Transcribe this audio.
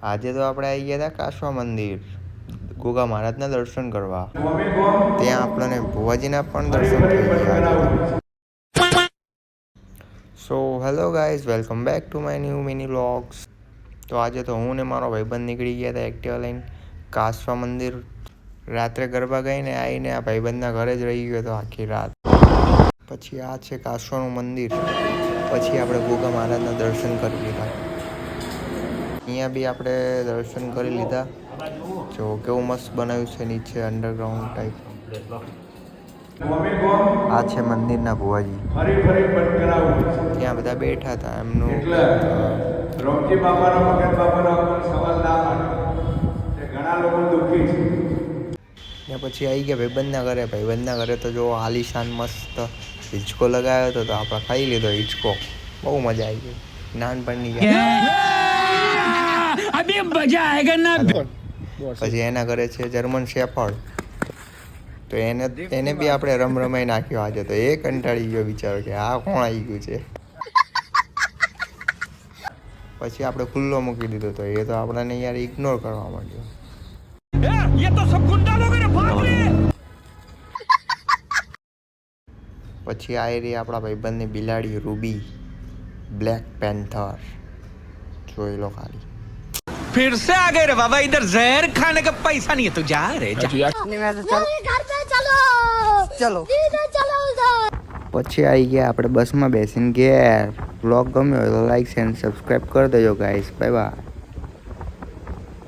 આજે તો આપણે આવી ગયા હતા કાશવા મંદિર ગોગા મહારાજના દર્શન કરવા. ત્યાં આપણને ભુવાજીના પણ દર્શન થઈ ગયા. So hello guys, welcome back to my new mini vlogs. તો આજે તો હું ને મારો ભાઈબંધ નીકળી ગયા હતા એક્ટિવા લઈને કાશવા મંદિર. રાત્રે ગરબા ગઈને આવીને આ ભાઈબંધના ઘરે જ રહી ગયો હતો આખી રાત. પછી આ છે કાશવાનું મંદિર. પછી આપણે ગોગા મહારાજના દર્શન કરી લીધા. અહીંયા બી આપણે દર્શન કરી લીધા. જો કેવું મસ્ત બનાવ્યું છે નીચે અંડરગ્રાઉન્ડ ટાઈપ. આ છે મંદિરના ભુવાજી. ત્યાં બધા બેઠા હતા. એમનું રોમજી બાપાનો ભગત બાપાનો સવાલ ના પાડે ઘણા લોકો દુઃખી છે. ને પછી આવી ગયા ભાઈબંધના ઘરે. ભાઈબંધના ઘરે તો જો આલીશાન મસ્ત હિંચકો લગાવ્યો હતો તો આપણે ખાઈ લીધો હિંચકો. બહુ મજા આવી ગઈ. નાનપણની પછી એના ઘરે છે જર્મન શેફર્ડ. તો એને બી આપણે રમાઈ નાખ્યો આજે. તો એ કંટાળી ગયો બિચારો કે આ કોણ આવી ગયું છે. પછી આપણે ખુલ્લો મૂકી દીધો તો એ તો આપણને યાર ઇગ્નોર કરવા માંડ્યો. પછી આ રહી આપણા ભાઈબંધની બિલાડી રૂબી, બ્લેક પેન્થર. જોઈ લો ખાલી. फिर से आ गए रे बाबा, इधर जहर खाने का पैसा नहीं है तो जा रे जा। घर पे चलो પછી આવી ગયા આપણે બસમાં બેસીને ઘેર. વ્લોગ ગમ્યો હોય તો લાઈક એન્ડ સબસ્ક્રાઈબ કરી દેજો ગાઈસ. Bye bye.